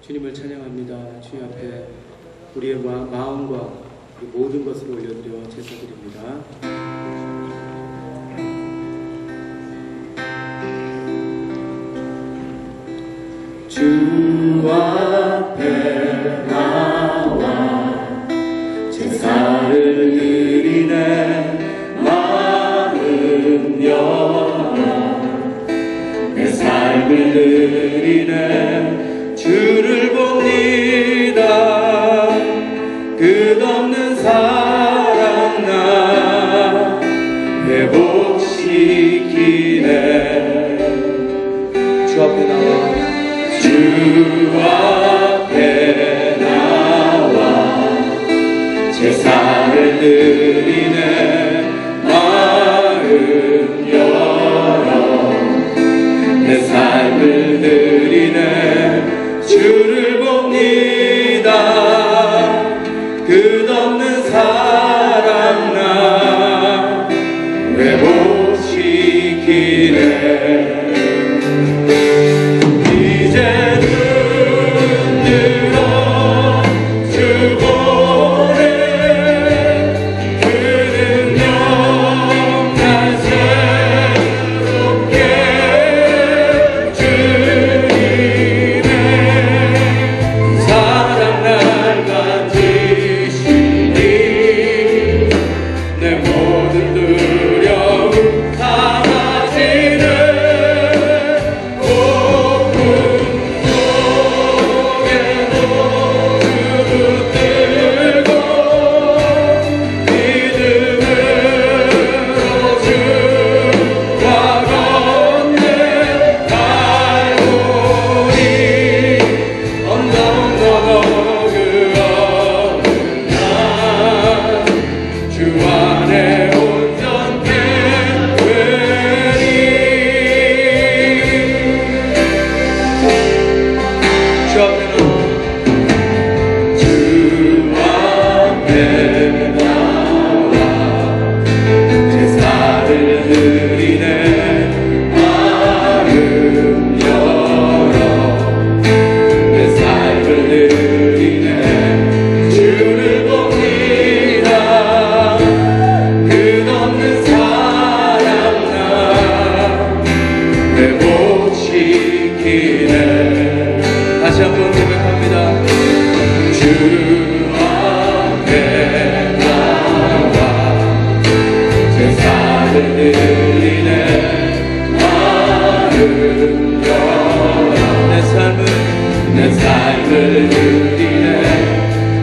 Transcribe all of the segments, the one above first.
주님을 찬양합니다. 주님 앞에 우리의 마음과 모든 것을 올려드려 제사드립니다. 주 앞에 나와 제사를 드리네. 마음 열어 내 삶을 드리네. 주를 봅니다. 끝없는 사랑 나 회복시키네. 주 앞에 나와 주 앞에 나와 제사를 드리네. 마음 열어 내 삶을 드리네. 주를 봅니다. 끝없는 사랑 나 회복시키네. 다시 한번 고백합니다. 주 앞에 나와 제사를 드리네. 마음 열어 내 삶을 드리네.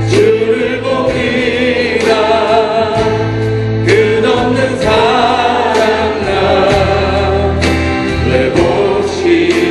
주를 봅니다. 끝없는 사랑 나 회복시키네.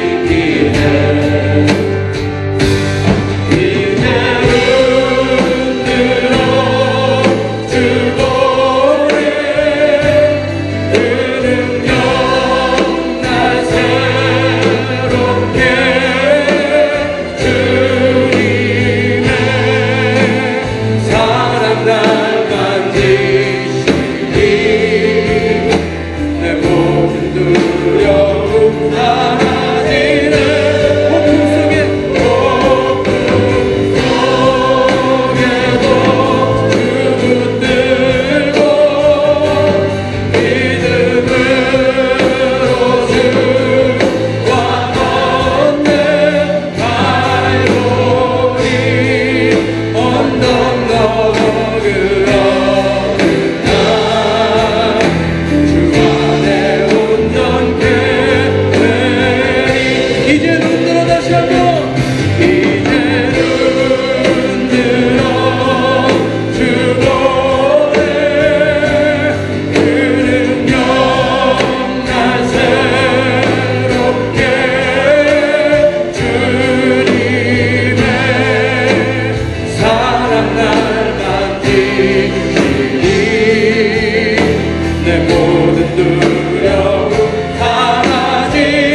사라지는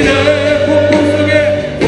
폭풍 속에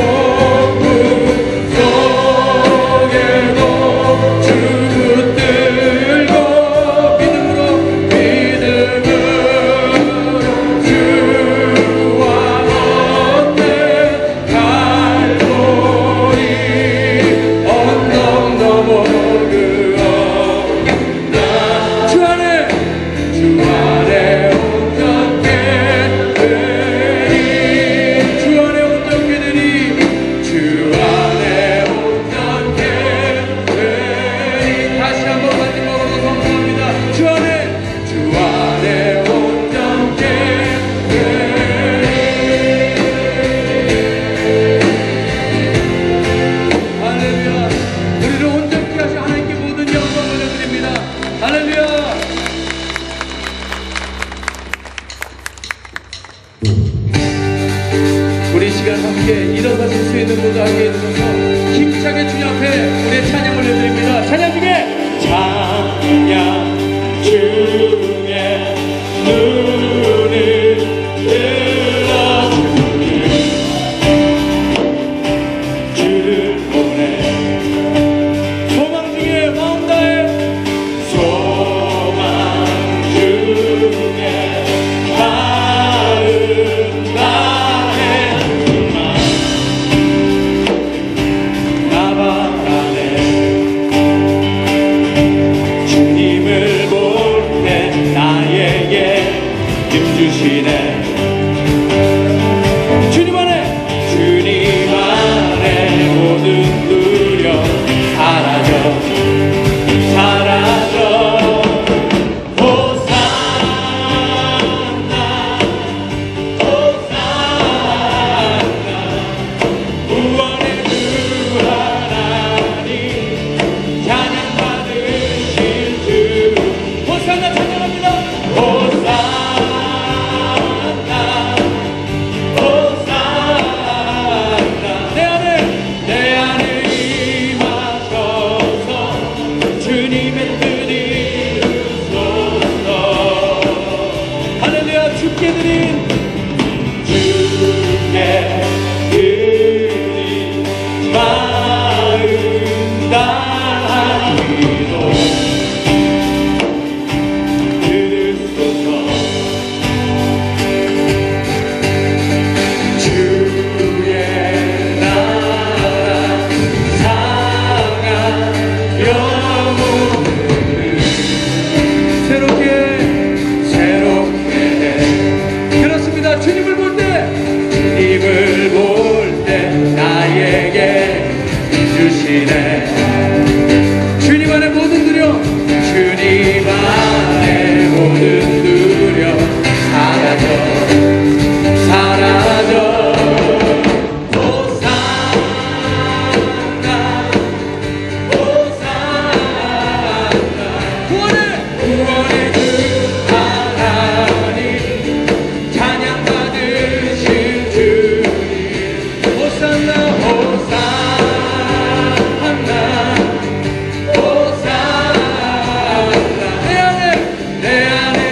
수 있는 모두 하게 해주셔서 힘차게 주님 앞에 우리의 찬양 올려드립니다. 찬양 중에 찬양 중에 눈을 들어 주를 보내 소망 중에 마음 다해 소망 중에 마음 다해 나방 안에 주님을 볼 때 나에게 힘 주시네. 주님 안에 모든 두려움 사라져 호산나 구원의 주 하나님 찬양 받으실 주 호산나 찬양합니다. 호산나 내 안에 임하셔서 주님의 뜻 이루소서. 할렐루야. 주께 드린 마음 다하기로 들으소서. 주님을 볼 때 나에게 주시네. 주님 안에 모든 두려움 주님 안에 모든 두려움 사라져 구원의 주 하나님 찬양 받으실 주님 호산나 내 안에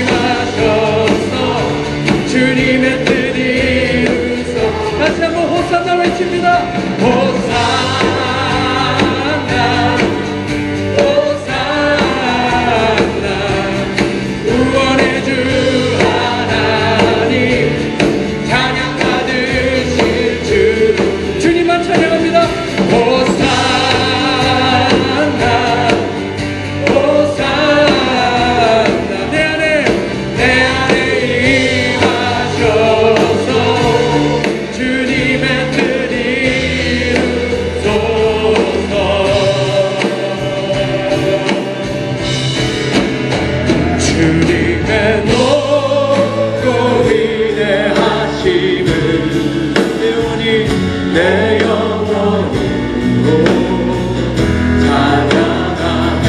임하셔서 주님의 뜻 이루소. 다시 한번 호산나 외칩니다. 호산나 구원의 주 하나님 찬양 받으실 주 주님만 찬양합니다. 호산나 내 안에 임하셔서 주님의 뜻 이루소서. 주님의 높고 위대하심을 내 영혼으로 찬양하네.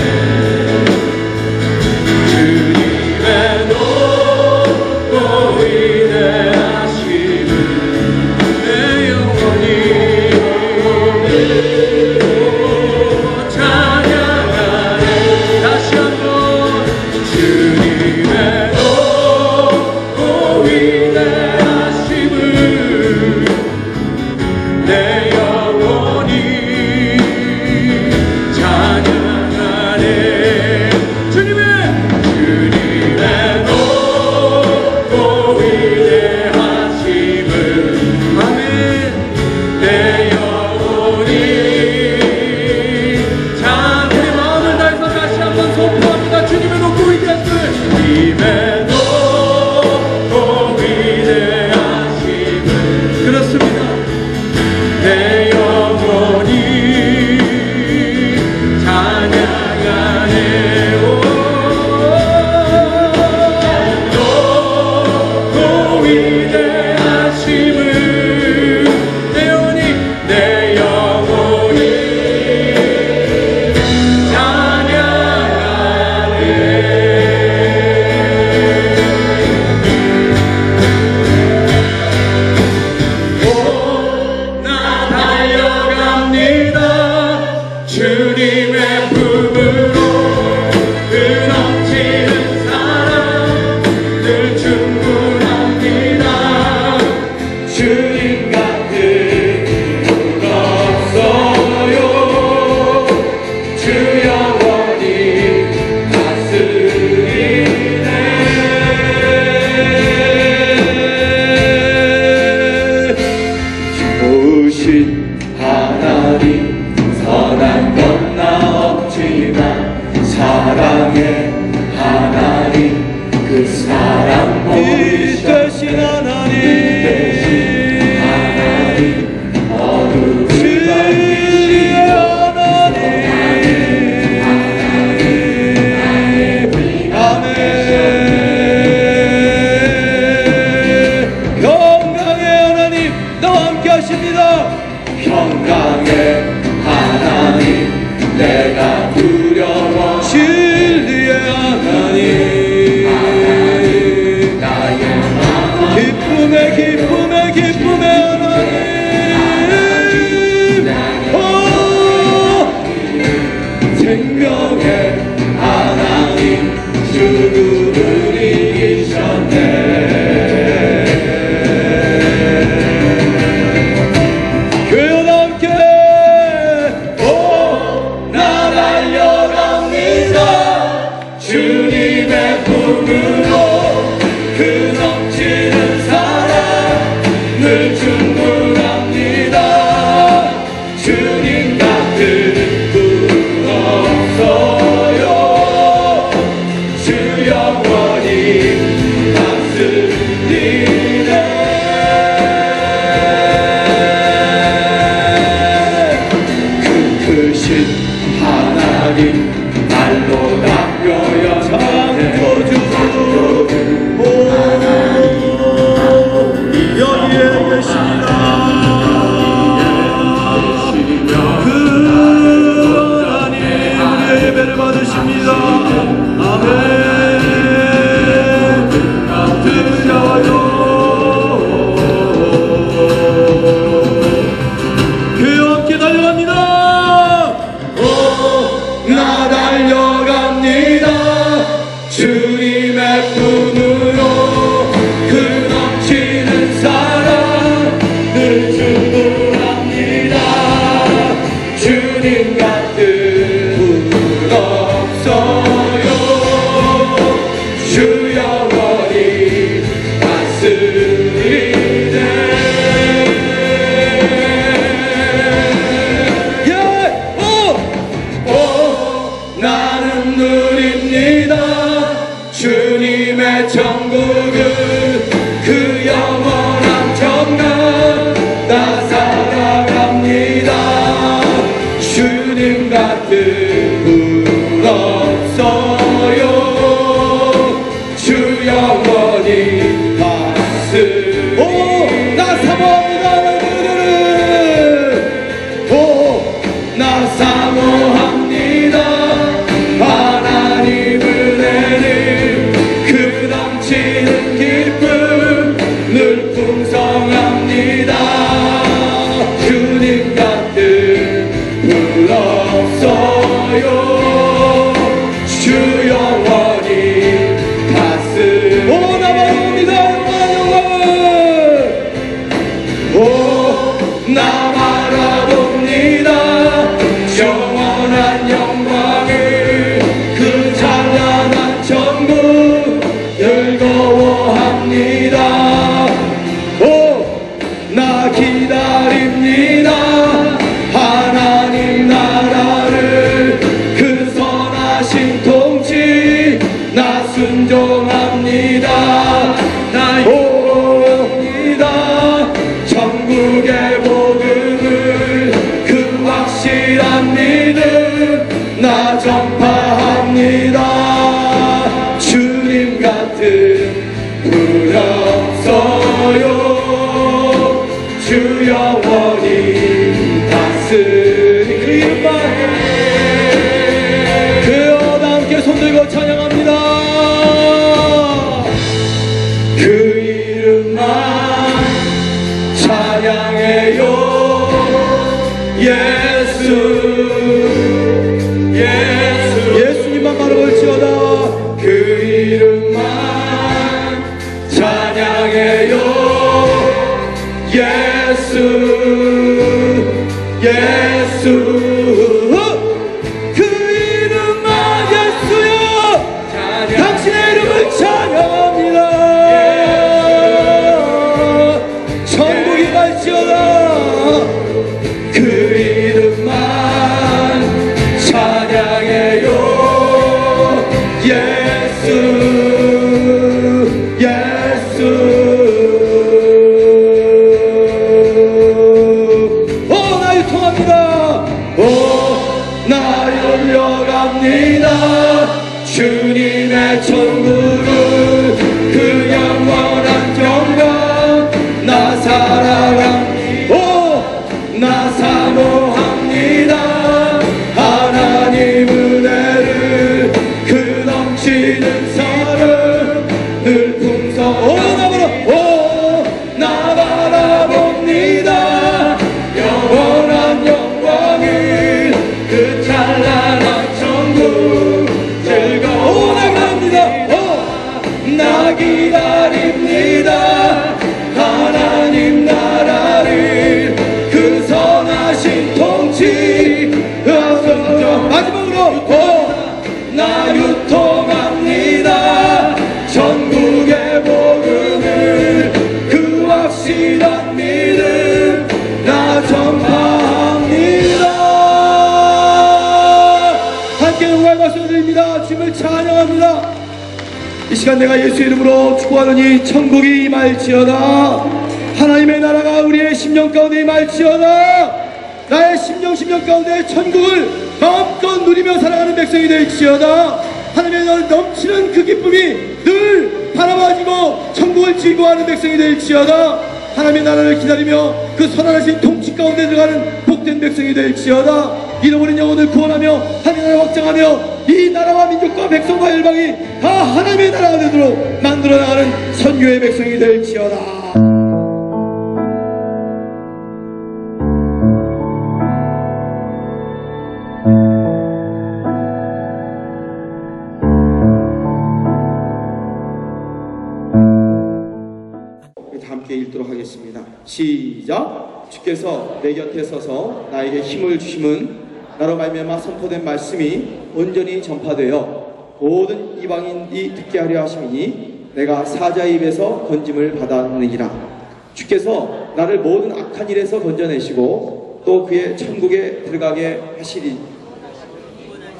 주님의 높고 위대하심을 내 영혼이 찬양하네. 다시 한번 주님의 높고 위대하심을 내 영혼이 찬양하네. 주님의 높고 위대하심을 아멘. 내 영혼이 우리 마음을 다해서 다시 한번 선포합니다. 주님의 높고 위대하심을 주님의 높고 위대하심을 그렇습니다. 내 주님의 품으로 그 넘치는 사랑 늘 충분합니다. 주님 같은 분 없어요. 주 영원히 다스리네. 좋으신 하나님 선한 건 나 없지만 사랑의 하나님 그 사랑 빛되신 하나님 어둠을 평강의 하나님 나와 함께 하십니다. 평강의 하나님 내가 두려워 진리의 하나님 나의 마음 기쁨의 하나님 생명의 하나님 죽음을 이기셨네. 교회와 함께 나 달려갑니다. 주님의 품으로 그 넘치는 사랑 늘 충분합니다. 주님 같은 분 없어요. 주 영원히 다스리네. 크신 하나님 날로 닦여야 창조주 여기에 계십니다. 그 하나님 우리의 예배를 받으십니다. 아멘. 드려요. 교회와 함께 달려갑니다. 나 달려갑니다. 주님의 품으로 그 넘치는 사랑 늘 충분합니다. 주님 같은 분 없어요. 주 영원히 다스리네. 나는 누립니다. 주님의 천국은 그 영원한 평강 나 살아갑니다. 주님 같은 분 없어요. 주 영원히 다스리네. 나 사모합니다. 나 사모합니다. 하나님을 내는 그 넘치는 기쁨 늘 풍성합니다. 주님 같은 분 없어요. 주 영원히 다스리네. 나 바라봅니다. 나 바라봅니다. 영원한 영광을 그 찬란한 천국 즐거워합니다. 나 기다립니다. 하나님 나라를 그 선하신 통치 나 순종합니다. 나 옵니다. 천국의 복음을 그 확실한 믿음 나 전파합니다. 주님 같은 분 없어요. 주 영원히 다스리네. 교회와 함께 손들고 찬양합니다. 그 이름만 찬양해요. 예수 갈지어다. 그 이름만 찬양해요. 예수 예수 그 이름만 예수여 당신의 이름을 찬양합니다. 천국이 갈지어다. 그 이름만 찬양해요. 예수 예수 오 나 유통합니다. 오 나 열려갑니다. 주님의 천국을 그 영원한 영광 나 사랑합니다. 오 나 사모합니다. 하나님 은혜를 그 넘치는 사랑 늘 풍성 나 바라봅니다. 영원한 영광을 그 찬란한 천국 즐거워 나갑니다. 나 기다립니다. 하나님 나라를 그 선하신 통치 마지막으로 나 유통합니다. 천국의 복음을 그 확실한 믿음 나 전파합니다. 함께 영광의 박수 드립니다. 주님을 찬양합니다. 이 시간 내가 예수의 이름으로 축복하노니 천국이 임할지어다. 하나님의 나라가 우리의 심령 가운데 임할지어다. 나의 심령 가운데 천국을 마음껏 누리며 살아가는 백성이 될지어다. 하나님의 나라를 넘치는 그 기쁨이 늘 바라봐지고 천국을 즐거워하는 백성이 될지어다. 하나님의 나라를 기다리며 그 선하신 통치 가운데 들어가는 복된 백성이 될지어다. 잃어버린 영혼을 구원하며 하나님의 나라를 확장하며 이 나라와 민족과 백성과 열방이 다 하나님의 나라가 되도록 만들어 나가는 선교의 백성이 될지어다. 함께 읽도록 하겠습니다. 시작. 주께서 내 곁에 서서 나에게 힘을 주심은 나로 말미암아 선포된 말씀이 온전히 전파되어 모든 이방인이 듣게 하려 하심이니 내가 사자의 입에서 건짐을 받았느니라. 주께서 나를 모든 악한 일에서 건져내시고 또 그의 천국에 들어가게 하시리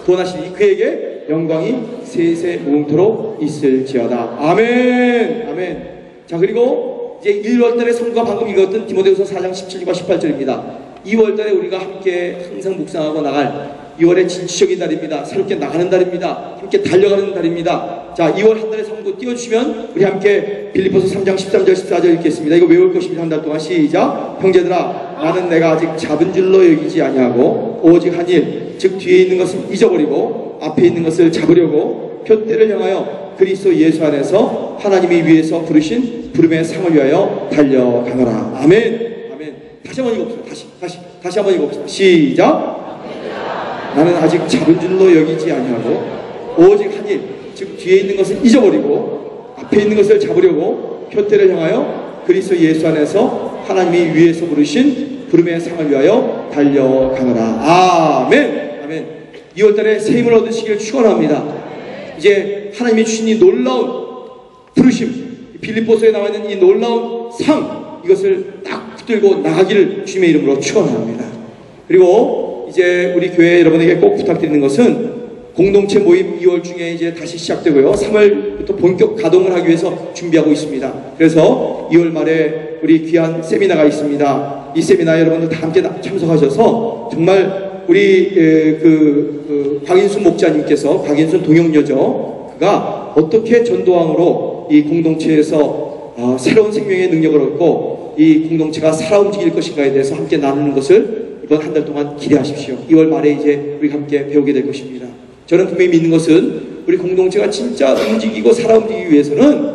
구원하시니 그에게 영광이 세세 무궁토록 있을지어다. 아멘. 아멘. 자, 그리고 이제 1월달에 성도가 방금 읽었던 디모데후서 4장 17절과 18절입니다. 2월달에 우리가 함께 항상 묵상하고 나갈 2월의 진취적인 달입니다. 새롭게 나가는 달입니다. 함께 달려가는 달입니다. 자, 2월 한 달의 성도 띄워주시면 우리 함께 빌립보서 3장 13절 14절 읽겠습니다. 이거 외울 것입니다. 한 달 동안 시작. 형제들아, 나는 내가 아직 잡은 줄로 여기지 아니하고 오직 한 일, 즉 뒤에 있는 것을 잊어버리고 앞에 있는 것을 잡으려고 표대를 향하여 그리스도 예수 안에서 하나님이 위에서 부르신 부름의 상을 위하여 달려가노라. 아멘. 아멘. 다시 한번 읽어봅시다. 다시 한번 읽어봅시다. 시작. 나는 아직 잡은 줄로 여기지 아니하고 오직 한 일, 즉 뒤에 있는 것을 잊어버리고 앞에 있는 것을 잡으려고 표대를 향하여 그리스도 예수 안에서 하나님이 위에서 부르신 부름의 상을 위하여 달려가노라. 아멘. 아멘. 2월달에 새 힘을 얻으시길 축원합니다. 이제 하나님이 주신 이 놀라운 부르심, 빌립보서에 나와 있는 이 놀라운 상, 이것을 딱 붙들고 나가기를 주님의 이름으로 축원합니다. 그리고 이제 우리 교회 여러분에게 꼭 부탁드리는 것은 공동체 모임 2월 중에 이제 다시 시작되고요. 3월부터 본격 가동을 하기 위해서 준비하고 있습니다. 그래서 2월 말에 우리 귀한 세미나가 있습니다. 이 세미나 여러분들 다 함께 참석하셔서 정말 우리 박인순 목자님께서, 박인순 동역녀죠, 그가 어떻게 전도왕으로 이 공동체에서 새로운 생명의 능력을 얻고 이 공동체가 살아 움직일 것인가에 대해서 함께 나누는 것을 이번 한 달 동안 기대하십시오. 2월 말에 이제 우리 함께 배우게 될 것입니다. 저는 분명히 믿는 것은 우리 공동체가 진짜 움직이고 살아 움직이기 위해서는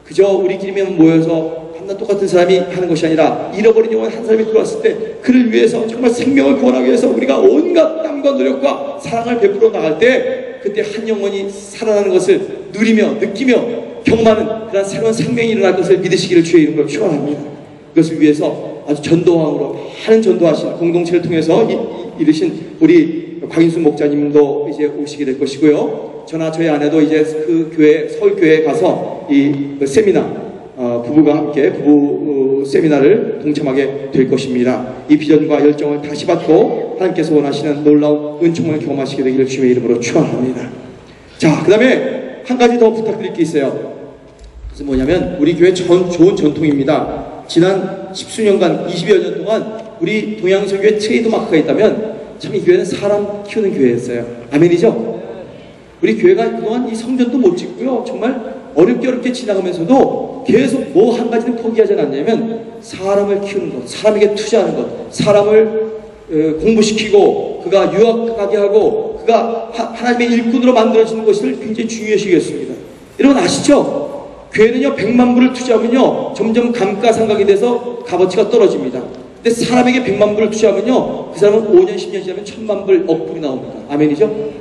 그저 우리끼리만 모여서 한낱 똑같은 사람이 하는 것이 아니라 잃어버린 영혼 한 사람이 들어왔을 때 그를 위해서 정말 생명을 구원하기 위해서 우리가 온갖 땀과 노력과 사랑을 베풀어 나갈 때 그때 한 영혼이 살아나는 것을 누리며 느끼며 경험하는 그런 새로운 생명이 일어날 것을 믿으시기를 주의 이름으로 축원합니다. 그것을 위해서 아주 전도왕으로 많은 전도하신 공동체를 통해서 이르신 우리 곽인수 목자님도 이제 오시게 될 것이고요. 저나 저희 아내도 이제 그 교회, 서울교회에 가서 이 세미나, 부부가 함께 부부 세미나를 동참하게 될 것입니다. 이 비전과 열정을 다시 받고 하나님께서 원하시는 놀라운 은총을 경험하시게 되기를 주의 이름으로 축원합니다. 자, 그 다음에 한 가지 더 부탁드릴 게 있어요. 그래서 뭐냐면 우리 교회 좋은 전통입니다. 지난 십수년간 20여 년 동안 우리 동양선교회 트레이드마크가 있다면 참 이 교회는 사람 키우는 교회였어요. 아멘이죠? 우리 교회가 그동안 이 성전도 못 짓고요. 정말 어렵게 지나가면서도 계속 뭐 한 가지는 포기하지 않았냐면 사람을 키우는 것, 사람에게 투자하는 것, 사람을 공부시키고 그가 유학 가게 하고 그가 하나님의 일꾼으로 만들어지는 것을 굉장히 중요시 여겼습니다. 여러분 아시죠? 교회는요 100만 불을 투자하면요 점점 감가상각이 돼서 값어치가 떨어집니다. 근데 사람에게 100만 불을 투자하면요 그 사람은 5년 10년 지나면 1000만 불, 억불이 나옵니다. 아멘이죠?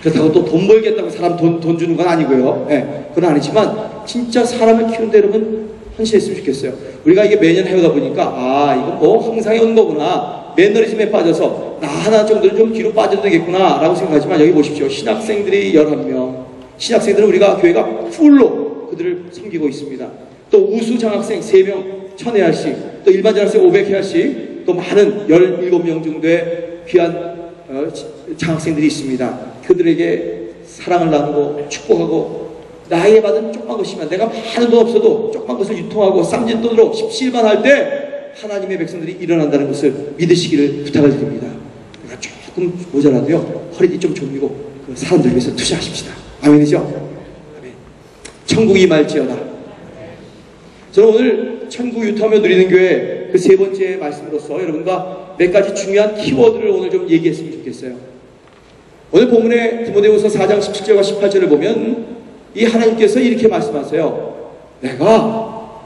그렇다고 또 돈 벌겠다고 사람 돈 주는 건 아니고요. 네, 그건 아니지만 진짜 사람을 키우는데 여러분 헌신했으면 좋겠어요. 우리가 이게 매년 해오다 보니까 이건 뭐 항상 해온 거구나, 매너리즘에 빠져서 나 하나 정도는 좀 뒤로 빠져도 되겠구나 라고 생각하지만 여기 보십시오. 신학생들이 11명, 신학생들은 우리가 교회가 풀로 그들을 섬기고 있습니다. 또 우수 장학생 3명 1000회알씩, 또 일반 장학생 500회알씩, 또 많은 17명 정도의 귀한 장학생들이 있습니다. 그들에게 사랑을 나누고 축복하고 나에게 받은 조그만 것이면 내가 많은 돈 없어도 조그만 것을 유통하고 쌈짓 돈으로 십시일반 할 때 하나님의 백성들이 일어난다는 것을 믿으시기를 부탁을 드립니다. 내가 조금 모자라도요 허리띠 좀 졸리고 그 사람들 위해서 투자하십시다. 아멘이죠? 아멘. 천국이 말지어다. 저는 오늘 천국 유토하며 누리는 교회 그 세 번째 말씀으로서 여러분과 몇 가지 중요한 키워드를 오늘 좀 얘기했으면 좋겠어요. 오늘 본문의 디모데후서 4장 17절과 18절을 보면 이 하나님께서 이렇게 말씀하세요. 내가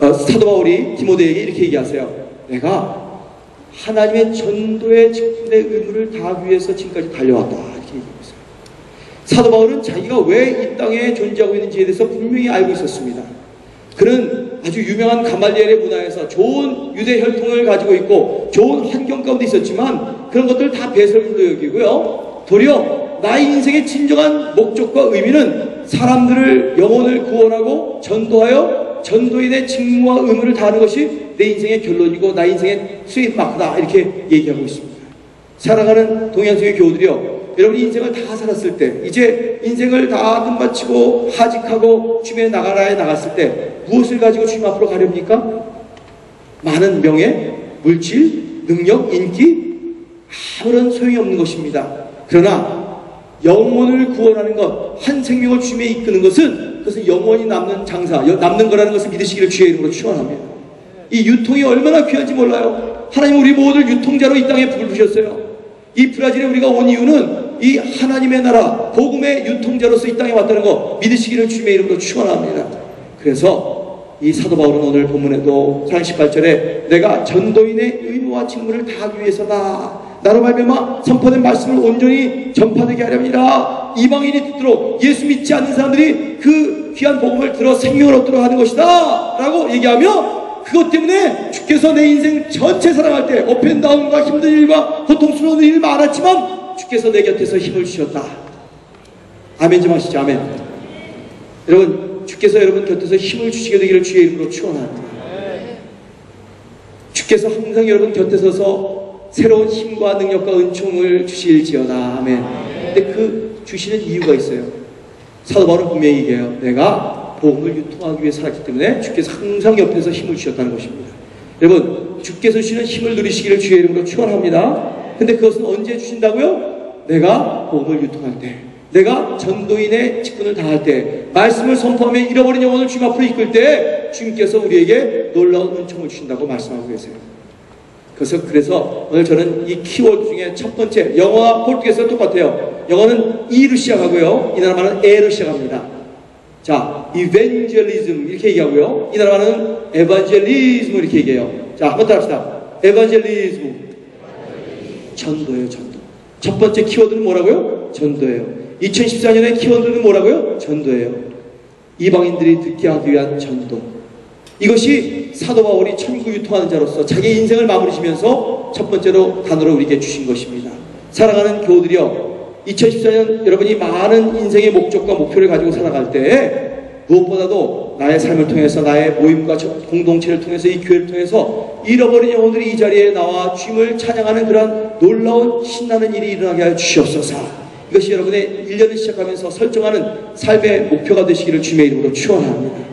사도 바울이 디모데에게 이렇게 얘기하세요. 내가 하나님의 전도의 직분의 의무를 다하기 위해서 지금까지 달려왔다. 이렇게 얘기하고 있어요. 사도 바울은 자기가 왜 이 땅에 존재하고 있는지에 대해서 분명히 알고 있었습니다. 그는 아주 유명한 가말리엘의 문화에서 좋은 유대 혈통을 가지고 있고 좋은 환경 가운데 있었지만 그런 것들 다 배설물로 여기고요. 도리어 나의 인생의 진정한 목적과 의미는 사람들을 영혼을 구원하고 전도하여 전도인의 직무와 의무를 다하는 것이 내 인생의 결론이고 나의 인생의 수입 마크다. 이렇게 얘기하고 있습니다. 살아가는 동양성의 교우들이요. 여러분이 인생을 다 살았을 때 이제 인생을 다 끝마치고 하직하고 주님의 나라에 나갔을 때 무엇을 가지고 주님 앞으로 가렵니까? 많은 명예, 물질, 능력, 인기 아무런 소용이 없는 것입니다. 그러나 영혼을 구원하는 것, 한 생명을 주님에 이끄는 것은 그것은 영원히 남는 장사, 남는 거라는 것을 믿으시기를 주의 이름으로 축원합니다. 이 유통이 얼마나 귀한지 몰라요. 하나님 우리 모두를 유통자로 이 땅에 부르셨어요. 이 브라질에 우리가 온 이유는 이 하나님의 나라 복음의 유통자로서 이 땅에 왔다는 거 믿으시기를 주님의 이름으로 축원합니다. 그래서 이 사도 바울은 오늘 본문에도 48절에 내가 전도인의 의무와 직무를 다하기 위해서다. 나로 말미암아 선포된 말씀을 온전히 전파되게 하렵니다. 이방인이 듣도록 예수 믿지 않는 사람들이 그 귀한 복음을 들어 생명을 얻도록 하는 것이다 라고 얘기하며 그것 때문에 주께서 내 인생 전체 살아갈 때 업앤다운과 힘든 일과 고통스러운 일이 많았지만 주께서 내 곁에서 힘을 주셨다. 아멘 좀 하시죠. 아멘. 여러분 주께서 여러분 곁에서 힘을 주시게 되기를 주의 이름으로 축원합니다. 주께서 항상 여러분 곁에 서서 새로운 힘과 능력과 은총을 주실지어다. 아멘. 근데 그 주시는 이유가 있어요. 사도 바울은 분명히 얘기해요. 내가 복음을 유통하기 위해 살았기 때문에 주께서 항상 옆에서 힘을 주셨다는 것입니다. 여러분 주께서 주시는 힘을 누리시기를 주의 이름으로 축원합니다. 근데 그것은 언제 주신다고요? 내가 복음을 유통할 때, 내가 전도인의 직분을 다할 때, 말씀을 선포하며 잃어버린 영혼을 주님 앞으로 이끌 때 주님께서 우리에게 놀라운 은총을 주신다고 말씀하고 계세요. 그래서 오늘 저는 이 키워드 중에 첫 번째, 영어와 포르투갈어가 똑같아요. 영어는 E로 시작하고요, 이 나라 말은 E로 시작합니다. 자, evangelism 이렇게 얘기하고요, 이 나라 말은 evangelism 이렇게 얘기해요. 자, 한번 더 합시다. evangelism. 전도예요, 전도. 첫 번째 키워드는 뭐라고요? 전도예요. 2014년의 키워드는 뭐라고요? 전도예요. 이방인들이 듣게 하기 위한 전도. 이것이 사도 바울이 천국 유통하는 자로서 자기의 인생을 마무리 지면서 첫 번째로 단어로 우리에게 주신 것입니다. 사랑하는 교우들이여, 2014년 여러분이 많은 인생의 목적과 목표를 가지고 살아갈 때 무엇보다도 나의 삶을 통해서, 나의 모임과 공동체를 통해서, 이 교회를 통해서 잃어버린 영혼들이 이 자리에 나와 주님을 찬양하는 그런 놀라운 신나는 일이 일어나게 하여 주시옵소서. 이것이 여러분의 1년을 시작하면서 설정하는 삶의 목표가 되시기를 주님의 이름으로 축원합니다.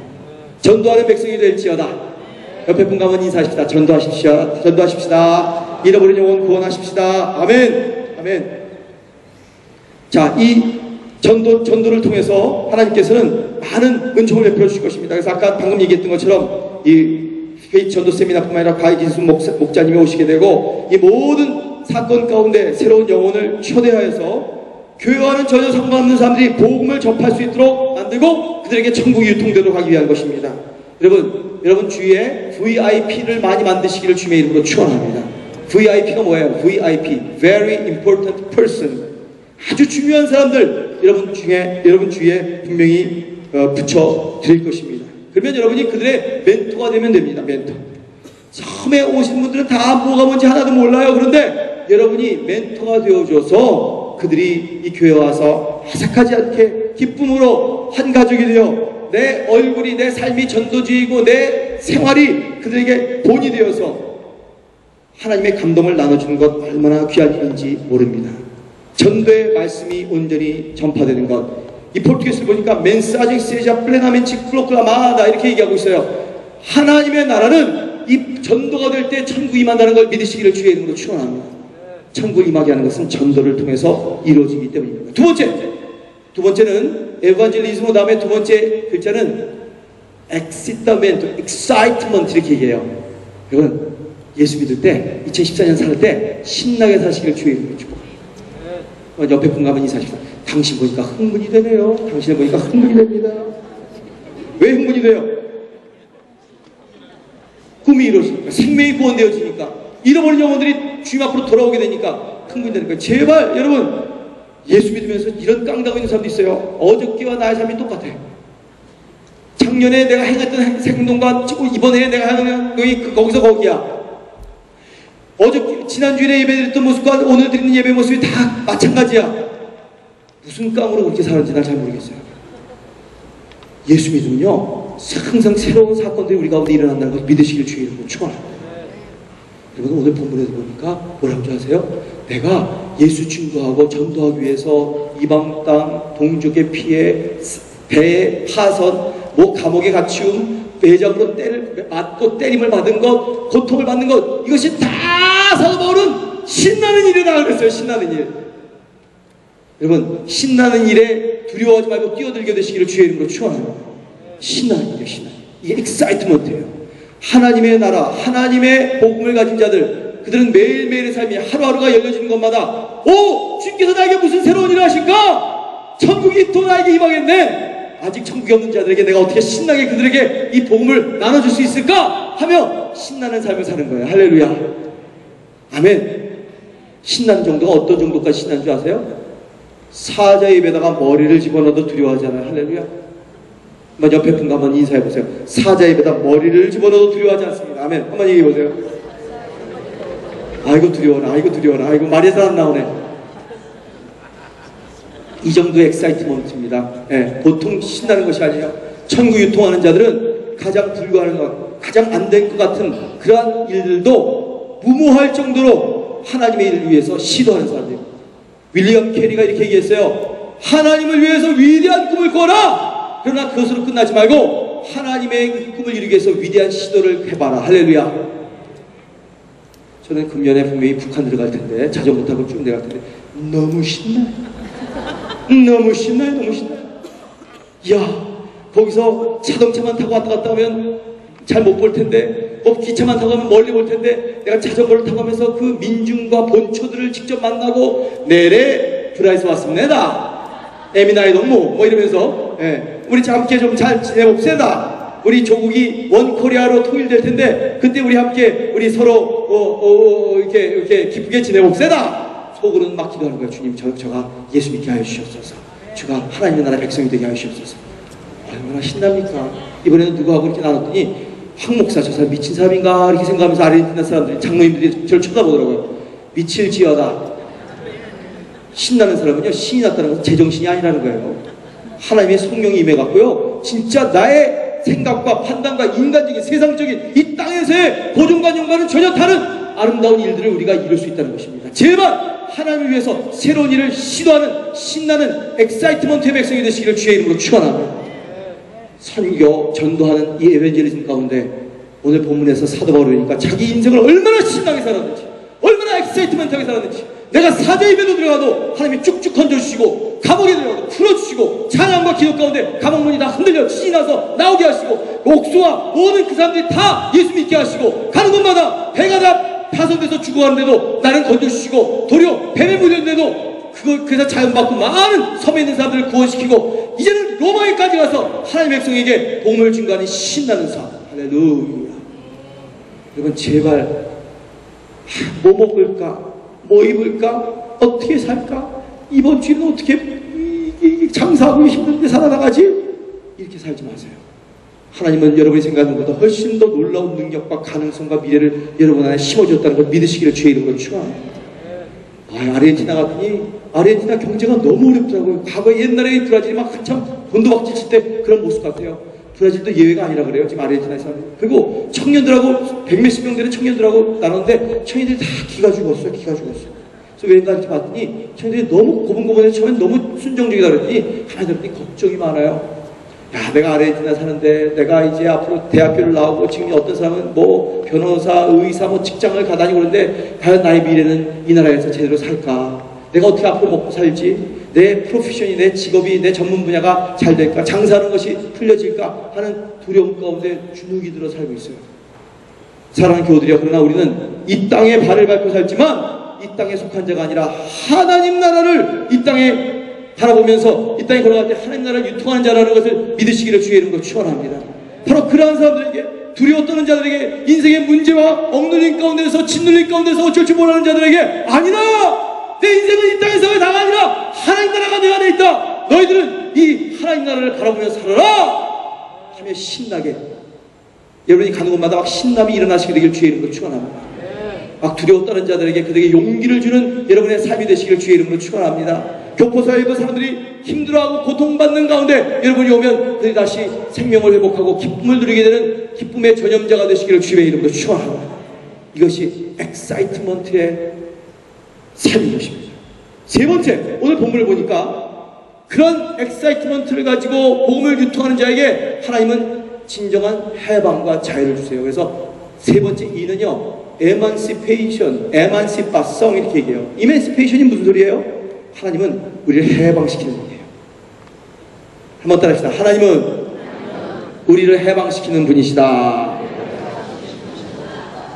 전도하는 백성이 될지어다. 옆에 분과 한번 인사하십시다. 전도하십시오. 전도하십시다. 잃어버린 영혼 구원하십시다. 아멘. 아멘. 자, 이 전도를 통해서 하나님께서는 많은 은총을 베풀어 주실 것입니다. 그래서 아까 방금 얘기했던 것처럼 이 페이스 전도 세미나뿐만 아니라 과기수 목자님이 오시게 되고, 이 모든 사건 가운데 새로운 영혼을 초대하여서 교회와는 전혀 상관없는 사람들이 복음을 접할 수 있도록 만들고 그들에게 천국이 유통되도록 하기 위한 것입니다. 여러분 주위에 VIP를 많이 만드시기를 주님의 이름으로 축원합니다. VIP가 뭐예요? VIP, Very Important Person. 아주 중요한 사람들 여러분 주위에 분명히 붙여 드릴 것입니다. 그러면 여러분이 그들의 멘토가 되면 됩니다. 멘토. 처음에 오신 분들은 다 뭐가 뭔지 하나도 몰라요. 그런데 여러분이 멘토가 되어줘서 그들이 이 교회에 와서 아삭하지 않게 기쁨으로 한 가족이 되어 내 얼굴이, 내 삶이 전도주의고 내 생활이 그들에게 본이 되어서 하나님의 감동을 나눠주는 것 얼마나 귀한 일인지 모릅니다. 전도의 말씀이 온전히 전파되는 것. 이 포르투게스를 보니까 멘사제 세자 플레나멘치 클로클라마다 이렇게 얘기하고 있어요. 하나님의 나라는 이 전도가 될 때 천국이 임한다는 걸 믿으시기를 주의 이름으로 축원합니다. 천국을 임하게 하는 것은 전도를 통해서 이루어지기 때문입니다. 두 번째는 에반젤리즘의 다음에 두 번째 글자는 excitement 이렇게 얘기해요. 여러분 예수 믿을 때 2014년 살 때 신나게 사시기를 주의 이름으로 축복합니다. 옆에 분과 한번 인사하십시오. 당신 보니까 흥분이 되네요. 당신을 보니까 흥분이 됩니다. 왜 흥분이 돼요? 꿈이 이루어지니까, 생명이 구원되어지니까, 잃어버린 영혼들이 주님 앞으로 돌아오게 되니까 흥분이 되니까. 제발 여러분 예수 믿으면서 이런 깡다고 있는 사람도 있어요. 어저께와 나의 삶이 똑같아요. 작년에 내가 행했던 행동과 이번에 내가 하는 거기서 거기야. 지난주에 예배 드렸던 모습과 오늘 드리는 예배 모습이 다 마찬가지야. 무슨 깡으로 그렇게 사는지 난 잘 모르겠어요. 예수 믿으면요 항상 새로운 사건들이 우리 가운데 일어난다는 걸 믿으시길 주의 이름으로 축원합니다. 여러분 오늘 본문에서 보니까 뭐라고 줄 아세요? 내가 예수 증거하고 전도하기 위해서 이방 땅 동족의 피해, 배의 파선, 감옥에 갇히움, 매장으로 맞고 때림을 받은 것, 고통을 받는 것, 이것이 다 사도 바울은 신나는 일이다 그랬어요. 신나는 일. 여러분 신나는 일에 두려워하지 말고 뛰어들게 되시기를 주의 이름으로 축원합니다. 신나는 일이에요. 신나는 일. 이게 엑사이트먼트예요. 하나님의 나라, 하나님의 복음을 가진 자들, 그들은 매일매일의 삶이 하루하루가 열려지는 것마다 주님께서 나에게 무슨 새로운 일을 하실까? 천국이 또 나에게 임하겠네. 아직 천국이 없는 자들에게 내가 어떻게 신나게 그들에게 이 복음을 나눠줄 수 있을까? 하며 신나는 삶을 사는 거예요. 할렐루야. 아멘. 신나는 정도가 어떤 정도까지 신나는 줄 아세요? 사자 입에다가 머리를 집어넣어도 두려워하잖아요. 할렐루야. 한번 옆에 분과 한번 인사해보세요. 사자 입에다 머리를 집어넣어도 두려워하지 않습니다. 아멘. 한번 얘기해보세요. 아이고 두려워라. 아이고 두려워라. 아이고 말이 잘 안 나오네. 이 정도의 엑사이트먼트입니다. 보통 신나는 것이 아니에요. 천국 유통하는 자들은 가장 불구하는 것, 가장 안 될 것 같은 그러한 일들도 무모할 정도로 하나님의 일을 위해서 시도하는 사람들입니다. 윌리엄 캐리가 이렇게 얘기했어요. 하나님을 위해서 위대한 꿈을 꿔라! 그러나 그것으로 끝나지 말고 하나님의 꿈을 이루기 위해서 위대한 시도를 해봐라. 할렐루야. 저는 금년에 분명히 북한 들어갈 텐데, 자전거 타고 쭉 내려갈 텐데 너무 신나요. 너무 신나요. 너무 신나요. 야, 거기서 자동차만 타고 왔다 갔다 하면 잘 못 볼 텐데, 기차만 타고 가면 멀리 볼 텐데, 내가 자전거를 타고 가면서 그 민중과 본초들을 직접 만나고, 내래 브라이스 왔습니다. 에미나이 동무 이러면서 우리 함께 좀 잘 지내봅시다. 우리 조국이 원코리아로 통일될 텐데 그때 우리 함께 우리 서로 이렇게 기쁘게 지내봅시다. 속으로는 막 기도하는 거예요. 주님, 저가 예수 믿게 하여 주시옵소서. 주가 하나님의 나라 백성이 되게 하여 주시옵소서. 얼마나 신납니까? 이번에는 누구하고 이렇게 나눴더니 황 목사, 저 사람 미친 사람인가 이렇게 생각하면서 아르헨티나 사람들이, 장로님들이 저를 쳐다보더라고요. 미칠지어다. 신나는 사람은요, 신이 났다는 것은 제정신이 아니라는 거예요. 하나님의 성령이 임해갖고요, 진짜 나의 생각과 판단과 인간적인 세상적인 이 땅에서의 고정관념과는 전혀 다른 아름다운 일들을 우리가 이룰 수 있다는 것입니다. 제발 하나님을 위해서 새로운 일을 시도하는 신나는 엑사이트먼트의 백성이 되시기를 주의 이름으로 축원합니다. 선교, 전도하는 이 에벤젤리즘 가운데 오늘 본문에서 사도 바울이니까 자기 인생을 얼마나 신나게 살았는지, 얼마나 엑사이트먼트하게 살았는지, 내가 사자 입에도 들어가도 하나님이 쭉쭉 건져주시고, 감옥에 들어가도 풀어주시고, 찬양과 기도 가운데 감옥문이 다 흔들려 신이 나서 나오게 하시고, 옥수와 모든 그 사람들이 다 예수 믿게 하시고, 가는 곳마다 배가 다 파손돼서 죽어가는데도 나는 건져주시고, 도리어 뱀에 물렸는데도 그래서 자연받고 많은 섬에 있는 사람들을 구원시키고, 이제는 로마에까지 가서 하나님의 백성에게 복음을 증거하는 신나는 삶. 할렐루야. 여러분, 제발 뭐 먹을까? 뭐 입을까? 어떻게 살까? 이번 주에는 어떻게 장사하고 힘든데 살아나가지? 이렇게 살지 마세요. 하나님은 여러분이 생각하는 것보다 훨씬 더 놀라운 능력과 가능성과 미래를 여러분 안에 심어줬다는 걸 믿으시기를 주의 이름으로 축원합니다. 아르헨티나 갔더니 아르헨티나 경제가 너무 어렵더라고요. 과거 옛날에 브라질이 막 한참 본도박질 칠 때 그런 모습 같아요. 브라질도 예외가 아니라 그래요. 지금 아르헨티나에서. 그리고 청년들하고 백몇십 명 되는 청년들하고 나눴는데 청년들이 다 기가 죽었어요. 기가 죽었어요. 그래서 왠가 이렇게 봤더니 청년들이 너무 고분고분해서 처음엔 너무 순정적이다 그랬더니 하나님들이 걱정이 많아요. 야, 내가 아르헨티나 사는데 내가 이제 앞으로 대학교를 나오고 지금 어떤 사람은 뭐 변호사, 의사, 뭐 직장을 가다니고 그러는데 과연 나의 미래는 이 나라에서 제대로 살까? 내가 어떻게 앞으로 먹고 살지? 내 프로페션이, 내 직업이, 내 전문 분야가 잘 될까? 장사하는 것이 풀려질까? 하는 두려움 가운데 주눅이 들어 살고 있어요. 사랑하는 교우들이여, 그러나 우리는 이 땅에 발을 밟고 살지만 이 땅에 속한 자가 아니라 하나님 나라를 이 땅에 바라보면서 이 땅에 걸어갈 때 하나님 나라를 유통하는 자라는 것을 믿으시기를 주의 이름으로 축원합니다. 바로 그러한 사람들에게, 두려워 떠는 자들에게, 인생의 문제와 억눌린 가운데서, 짓눌린 가운데서 어쩔 줄 모르는 자들에게, 아니라 내 인생은 이 땅에서의 다가 아니라 하나님 나라가 내 안에 있다. 너희들은 이 하나님 나라를 바라보며 살아라 하며 신나게, 여러분이 가는 곳마다 막 신남이 일어나시게 되길 주의 이름으로 축원합니다. 막 두려워 떠는 자들에게 그들에게 용기를 주는 여러분의 삶이 되시길 주의 이름으로 축원합니다. 교포사회에도 사람들이 힘들어하고 고통받는 가운데 여러분이 오면 그들이 다시 생명을 회복하고 기쁨을 누리게 되는 기쁨의 전염자가 되시기를 주의 이름으로 축원합니다. 이것이 엑사이트먼트의 삶인 것입니다. 세 번째, 오늘 본문을 보니까 그런 엑사이트먼트를 가지고 복음을 유통하는 자에게 하나님은 진정한 해방과 자유를 주세요. 그래서 세 번째 이는요, 에만시페이션, 에만시파성 이렇게 얘기해요. 이만시페이션이 무슨 소리예요? 하나님은 우리를 해방시키는 분이에요. 한번 따라합시다. 하나님은 우리를 해방시키는 분이시다.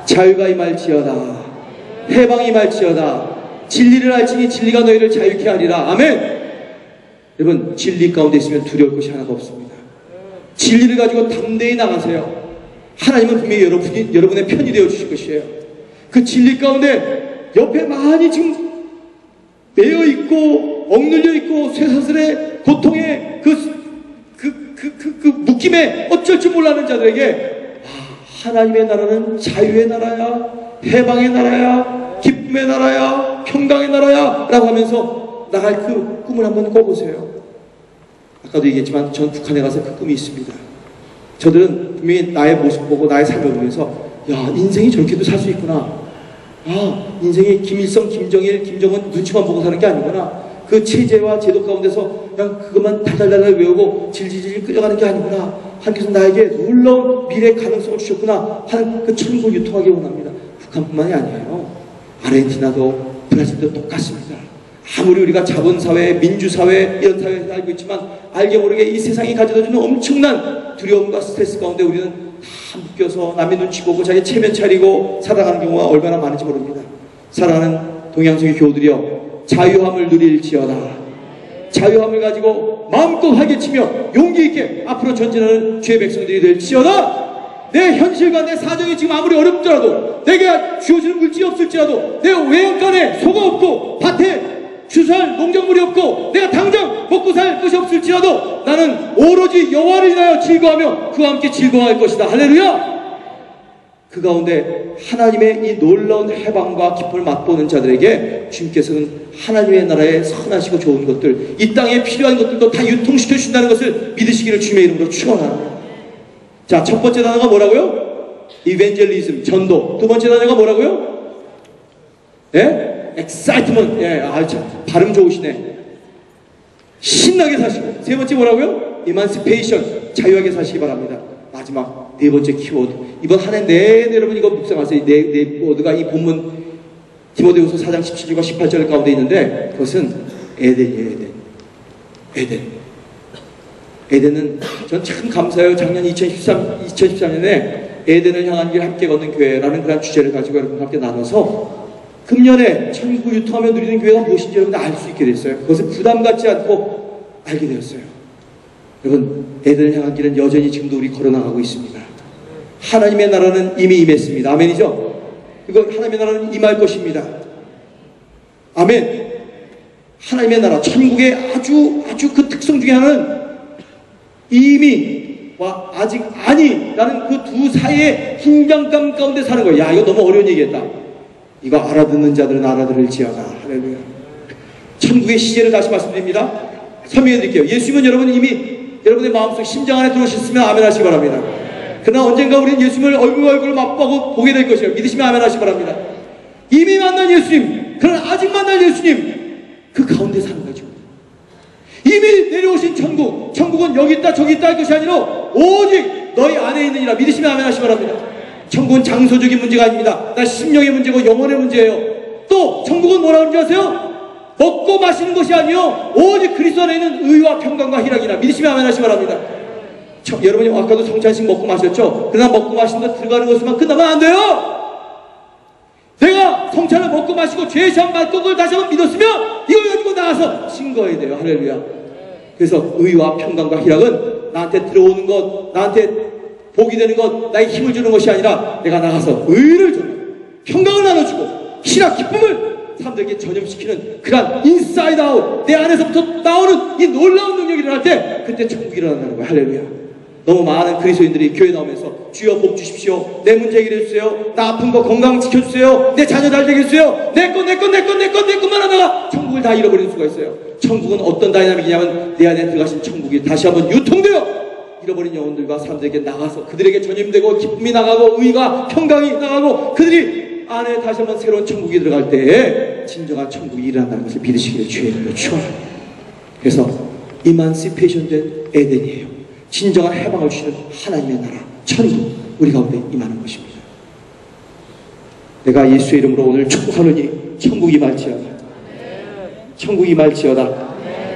자유가 임할지어다. 해방이 임할지어다. 진리를 알지니 진리가 너희를 자유케 하리라. 아멘. 여러분, 진리 가운데 있으면 두려울 것이 하나도 없습니다. 진리를 가지고 담대히 나가세요. 하나님은 분명히 여러분의 편이 되어 주실 것이에요. 그 진리 가운데 옆에 많이 지금 매여 있고 억눌려 있고 쇠사슬의 고통의 그 묶임에 어쩔 줄 몰라하는 자들에게, 하나님의 나라는 자유의 나라야, 해방의 나라야, 기쁨의 나라야, 평강의 나라야 라고 하면서 나갈 그 꿈을 한번 꿔보세요. 아까도 얘기했지만 전 북한에 가서 그 꿈이 있습니다. 저들은 분명히 나의 모습 보고 나의 삶을 보면서, 야, 인생이 저렇게도 살 수 있구나. 인생이 김일성, 김정일, 김정은 눈치만 보고 사는 게 아니구나. 그 체제와 제도 가운데서 그냥 그것만 달달달 외우고 질질질 끌려가는 게 아니구나. 하나님께서 나에게 놀라운 미래의 가능성을 주셨구나 하는 그 천국을 유통하기 원합니다. 북한뿐만이 아니에요. 아르헨티나도 브라질도 똑같습니다. 아무리 우리가 자본사회, 민주사회 이런 사회에서 살고 있지만 알게 모르게 이 세상이 가져다주는 엄청난 두려움과 스트레스 가운데 우리는 다 묶여서 남의 눈치 보고 자기 체면 차리고 살아가는 경우가 얼마나 많은지 모릅니다. 사랑하는 동양성의 교우들이여, 자유함을 누릴지어다. 자유함을 가지고 마음껏 활개치며 용기 있게 앞으로 전진하는 주의 백성들이 될지어다. 내 현실과 내 사정이 지금 아무리 어렵더라도, 내게 주어지는 물질이 없을지라도, 내 외양간에 소가 없고 밭에 주살 농작물이 없고 내가 당장 먹고 살 것이 없을지라도 나는 오로지 여호와를 인하여 즐거워하며 그와 함께 즐거워할 것이다. 할렐루야. 그 가운데 하나님의 이 놀라운 해방과 기쁨을 맛보는 자들에게 주님께서는 하나님의 나라의 선하시고 좋은 것들, 이 땅에 필요한 것들도 다 유통시켜 주신다는 것을 믿으시기를 주님의 이름으로 축원합니다. 자, 첫 번째 단어가 뭐라고요? 이벤젤리즘, 전도. 두 번째 단어가 뭐라고요? 예? excitement. 예, 참 발음 좋으시네. 신나게 사시고. 세 번째 뭐라고요? emancipation, 자유하게 사시기 바랍니다. 마지막 네 번째 키워드. 이번 한 해 내내 여러분 이거 묵상하세요. 네 워드가 이 본문 디모데후서 4장 17절과 18절 가운데 있는데, 그것은 에덴이에요. 에덴. 에덴은 전 참 감사해요. 작년 2013년에 에덴을 향한 길 함께 걷는 교회라는 그런 주제를 가지고 여러분과 함께 나눠서 금년에 천국 유통하며 누리는 교회가 무엇인지 여러분들 알 수 있게 됐어요. 그것을 부담 갖지 않고 알게 되었어요. 여러분, 에덴을 향한 길은 여전히 지금도 우리 걸어나가고 있습니다. 하나님의 나라는 이미 임했습니다. 아멘이죠? 이거 하나님의 나라는 임할 것입니다. 아멘. 하나님의 나라, 천국의 아주 그 특성 중에 하나는 이미와 아직 아니라는 그 두 사이의 긴장감 가운데 사는 거예요. 야, 이거 너무 어려운 얘기했다. 이거 알아듣는 자들은 알아들을지어다. 할렐루야. 천국의 시제를 다시 말씀드립니다. 설명해 드릴게요. 예수님은 여러분 이미 여러분의 마음속 심장 안에 들어오셨으면 아멘 하시기 바랍니다. 그러나 언젠가 우리는 예수님을 얼굴 맛보고 보게 될 것이에요. 믿으시면 아멘 하시기 바랍니다. 이미 만난 예수님, 그러나 아직 만날 예수님, 그 가운데 사는 거죠. 이미 내려오신 천국, 천국은 여기 있다 저기 있다 할 것이 아니라 오직 너희 안에 있느니라. 믿으시면 아멘 하시기 바랍니다. 천국은 장소적인 문제가 아닙니다. 나 심령의 문제고 영혼의 문제예요. 또 천국은 뭐라고 그러는지 아세요? 먹고 마시는 것이 아니요 오직 그리스도 안에 있는 의와 평강과 희락이라. 믿으시면 아멘 하시기 바랍니다. 여러분이 아까도 성찬식 먹고 마셨죠? 그러나 먹고 마신 것 들어가는 것만 끝나면 안 돼요. 내가 성찬을 먹고 마시고 죄의 시험 받고 그걸 다시 한번 믿었으면 이걸 가지고 나가서 증거해야 돼요. 할렐루야. 그래서 의와 평강과 희락은 나한테 들어오는 것, 나한테 복이 되는 것, 나의 힘을 주는 것이 아니라 내가 나가서 의를 주고 평강을 나눠주고 희락, 기쁨을 사람들에게 전염시키는 그런 인사이드 아웃, 내 안에서부터 나오는 이 놀라운 능력이 일어날 때 그때 천국이 일어난다는 거예요. 할렐루야. 너무 많은 그리스도인들이 교회 나오면서 주여 복 주십시오, 내 문제 해결해 주세요, 나 아픈 거 건강 지켜주세요, 내 자녀 잘 되게 해주세요, 내 것만 하다가 천국을 다 잃어버리는 수가 있어요. 천국은 어떤 다이나믹이냐면 내 안에 들어가신 천국이 다시 한번 유통되어 잃어버린 영혼들과 사람들에게 나가서 그들에게 전염되고 기쁨이 나가고 의가 평강이 나가고 그들이 안에 다시 한번 새로운 천국이 들어갈 때에 진정한 천국이 일어난다는 것을 믿으시기를 주의 이름으로 축원합니다. 그래서 이만시페이션 된 에덴이에요. 진정한 해방을 주시는 하나님의 나라, 천국, 우리 가운데 임하는 것입니다. 내가 예수의 이름으로 오늘 축복하노니 천국이 임할지어다. 천국이 임할지어다.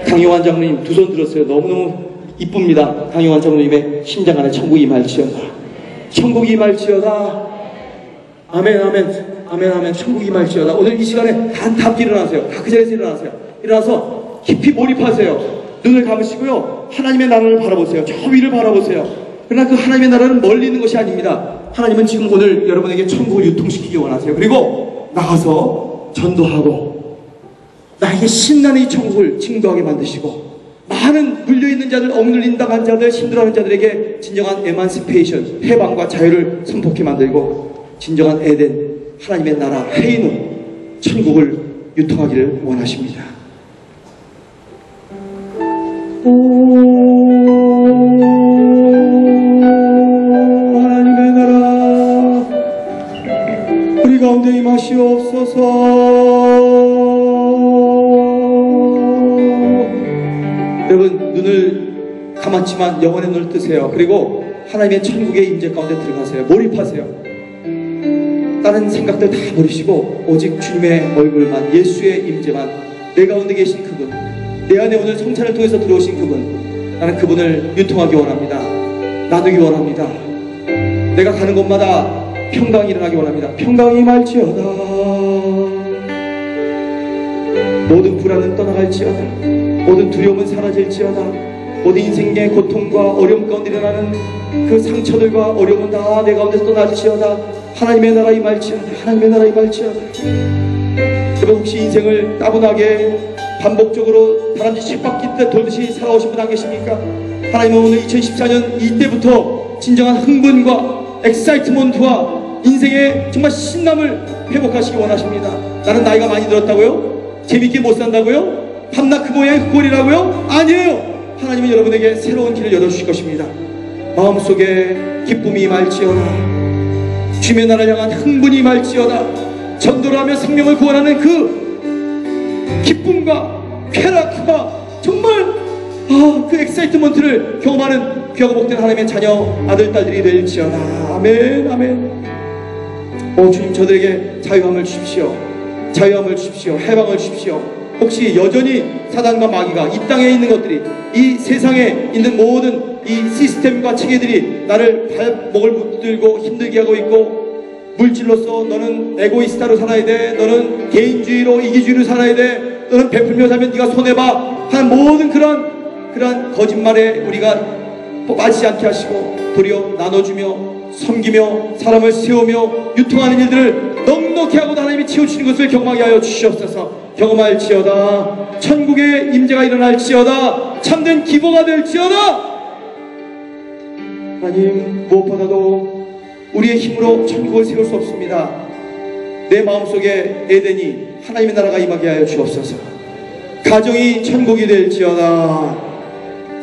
강용환 장로님 두 손 들었어요. 너무너무 이쁩니다. 강용환 장로님의 심장 안에 천국이 임할지어다. 천국이 임할지어다. 아멘, 아멘, 아멘, 아멘. 천국이 임할지어다. 오늘 이 시간에 단답게 일어나세요. 다 그 자리에서 일어나세요. 일어나서 깊이 몰입하세요. 눈을 감으시고요, 하나님의 나라를 바라보세요. 저 위를 바라보세요. 그러나 그 하나님의 나라는 멀리 있는 것이 아닙니다. 하나님은 지금 오늘 여러분에게 천국을 유통시키기 원하세요. 그리고 나가서 전도하고 나에게 신나는 이 천국을 증거하게 만드시고 많은 물려있는 자들, 억눌린 당한 자들, 힘들어하는 자들에게 진정한 에만시페이션, 해방과 자유를 선포케 만들고 진정한 에덴, 하나님의 나라, 헤이노, 천국을 유통하기를 원하십니다. 하나님의 나라 우리 가운데 임하시옵소서. 여러분 눈을 감았지만 영혼의 눈을 뜨세요. 그리고 하나님의 천국의 임재 가운데 들어가세요. 몰입하세요. 다른 생각들 다 버리시고 오직 주님의 얼굴만, 예수의 임재만, 내 가운데 계신 그분, 내 안에 오늘 성찬을 통해서 들어오신 그분, 나는 그분을 유통하기 원합니다. 나누기 원합니다. 내가 가는 곳마다 평강이 일어나기 원합니다. 평강이 임할지어다. 모든 불안은 떠나갈지어다. 모든 두려움은 사라질지어다. 모든 인생의 고통과 어려움 가운데 일어나는 그 상처들과 어려움은 다 내 가운데서 떠날지어다. 하나님의 나라 임할지어다. 하나님의 나라 임할지어다. 여러분 혹시 인생을 따분하게 반복적으로 다람쥐 쳇바퀴 돌듯이 살아오신 분 안 계십니까? 하나님은 오늘 2014년 이때부터 진정한 흥분과 엑사이트먼트와 인생의 정말 신남을 회복하시기 원하십니다. 나는 나이가 많이 들었다고요? 재밌게 못 산다고요? 밤낮 그 모양이 그 꼴이라고요? 아니에요. 하나님은 여러분에게 새로운 길을 열어주실 것입니다. 마음속에 기쁨이 임할지어다. 주님의 나라를 향한 흥분이 임할지어다. 전도를 하며 생명을 구원하는 그 기쁨과 쾌락과 정말 그 엑사이트먼트를 경험하는 귀하고 복된 하나님의 자녀 아들 딸들이 될지어다. 아멘 아멘. 주님 저들에게 자유함을 주십시오. 자유함을 주십시오. 해방을 주십시오. 혹시 여전히 사단과 마귀가 이 땅에 있는 것들이 이 세상에 있는 모든 이 시스템과 체계들이 나를 발목을 붙들고 힘들게 하고 있고 물질로서 너는 에고이스타로 살아야 돼. 너는 개인주의로 이기주의로 살아야 돼. 너는 베풀며 살면 네가 손해봐 하는 모든 그러한 거짓말에 우리가 빠지지 않게 하시고 도리어 나눠주며 섬기며 사람을 세우며 유통하는 일들을 넉넉히 하고 하나님이 채우시는 것을 경험하게 하여 주시옵소서. 경험할지어다. 천국의 임재가 일어날지어다. 참된 기보가 될지어다. 하나님 무엇보다도 우리의 힘으로 천국을 세울 수 없습니다. 내 마음속에 에덴이 하나님의 나라가 임하게 하여 주옵소서. 가정이 천국이 될지어다.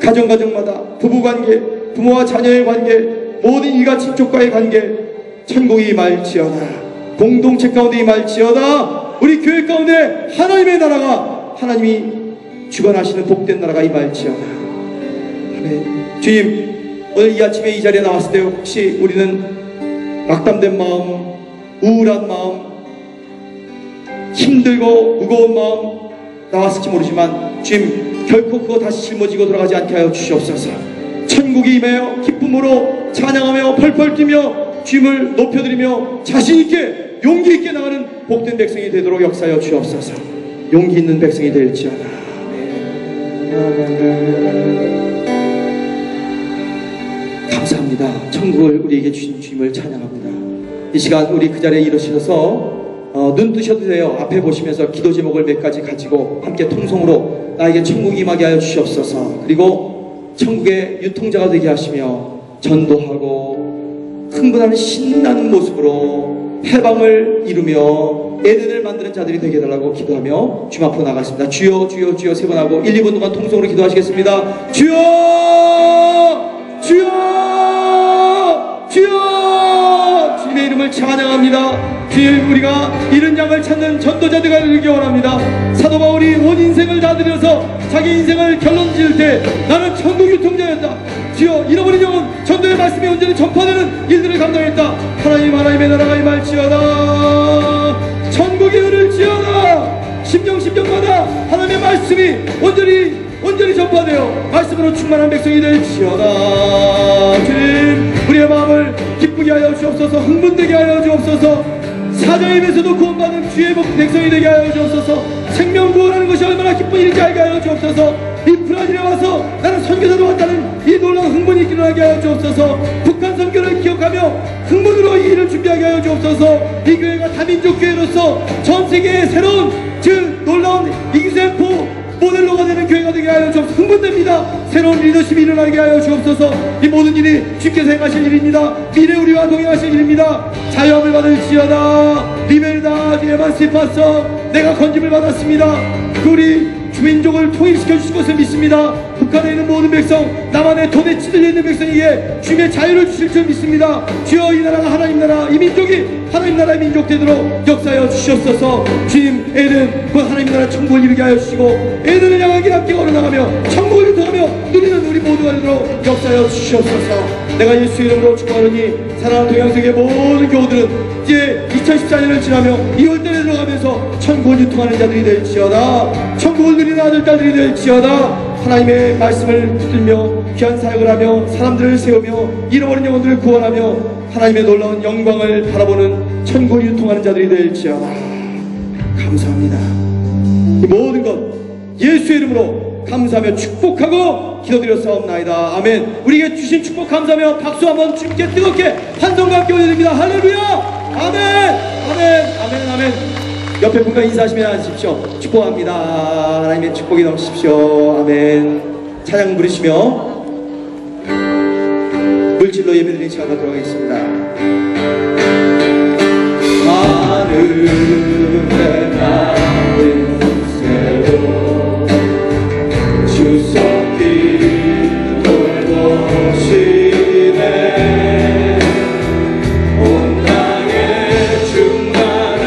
가정마다 부부관계, 부모와 자녀의 관계, 모든 일가친족과의 관계 천국이 임할지어다. 공동체 가운데 임할지어다. 우리 교회 가운데 하나님의 나라가 하나님이 주관하시는 복된 나라가 임할지어다. 아멘. 주님 오늘 이 아침에 이 자리에 나왔을 때 혹시 우리는 낙담된 마음, 우울한 마음, 힘들고 무거운 마음 나왔을지 모르지만 주님 결코 그거 다시 짊어지고 돌아가지 않게 하여 주시옵소서. 천국이 임하여 기쁨으로 찬양하며 펄펄 뛰며 주님을 높여드리며 자신있게 용기있게 나가는 복된 백성이 되도록 역사하여 주옵소서. 용기 있는 백성이 될지어다. 감사합니다. 천국을 우리에게 주신 주님을 찬양합니다. 이 시간 우리 그 자리에 일어서셔서 눈 뜨셔도 돼요. 앞에 보시면서 기도 제목을 몇 가지 가지고 함께 통성으로 나에게 천국이 임하게 하여 주시옵소서. 그리고 천국의 유통자가 되게 하시며 전도하고 흥분하는 신나는 모습으로 해방을 이루며 에덴을 만드는 자들이 되게 해달라고 기도하며 주님 앞으로 나가겠습니다. 주여 주여 주여 세 번 하고 1, 2분 동안 통성으로 기도하시겠습니다. 주여 주여 주여 주님의 이름을 찬양합니다. 주님 우리가 잃은 양을 찾는 전도자들가 되기 원합니다. 사도 바울이 온 인생을 다 들여서 자기 인생을 결론 지을 때 나는 천국 유통자였다. 주여 잃어버린 영혼 전도의 말씀이 온전히 전파되는 일들을 감당했다. 하나님 하나님의 나라가 임할지어다. 천국이 흐를지어다. 심정마다 하나님의 말씀이 온전히 전파되어 말씀으로 충만한 백성이 될지어다. 주님 우리의 마음을 기쁘게 하여 주옵소서. 흥분되게 하여 주옵소서. 사자의 입에서도 구원받은 주의 백성이 되게 하여 주옵소서. 생명 구원하는 것이 얼마나 기쁜 일인지 알게 하여 주옵소서. 이 브라질에 와서 나는 선교사로 왔다는 이 놀라운 흥분이 일어나게 하여 주옵소서. 북한 선교를 기억하며 흥분으로 이 일을 준비하게 하여 주옵소서. 이 교회가 다민족 교회로서 전 세계의 새로운 놀라운 이기세포 모델로가 되는 교회가 되게 하여 주옵소서. 흥분됩니다. 새로운 리더십이 일어나게 하여 주옵소서. 이 모든 일이 주께서 행하실 일입니다. 미래 우리와 동행하실 일입니다. 자유함을 받을지어다. 리벨다 에만시파서 내가 건짐을 받았습니다. 우리 주민족을 통일시켜 주실 것을 믿습니다. 북한에 있는 모든 백성, 남한에 돈에 찌들려 있는 백성에게 주님의 자유를 주실 줄 믿습니다. 주여 이 나라가 하나님 나라, 이 민족이 하나님 나라의 민족 되도록 역사하여 주시옵소서. 주님 에덴 곧 하나님 나라 천국을 이루게 하여 주시고 에덴을 향한 길 함께 걸어나가며 천국을 유통하며 누리는 우리 모두가 되도록 역사하여 주시옵소서. 내가 예수 이름으로 축복하노니 사랑하는 동양세계 모든 교우들은 이제 2014년을 지나며 2월달에 들어가면서 천국을 유통하는 자들이 될지어다. 천국을 누리는 아들 딸들이 될지어다. 하나님의 말씀을 붙들며 귀한 사역을 하며 사람들을 세우며 잃어버린 영혼들을 구원하며 하나님의 놀라운 영광을 바라보는 천국을 유통하는 자들이 될지어다. 감사합니다. 이 모든 것 예수의 이름으로 감사하며 축복하고 기도드렸사옵나이다. 아멘. 우리에게 주신 축복 감사하며 박수 한번 주님께 뜨겁게 환성과 함께 올려드립니다. 할렐루야. 아멘. 아멘. 아멘. 아멘. 옆에 분과 인사하시면 하십시오. 축복합니다. 하나님의 축복이 넘치십시오. 아멘. 찬양 부르시며 물질로 예배드리는 시간 갖도록 하겠습니다. 하늘에 나는 새로 주석기 돌보시네. 온 땅에 충만한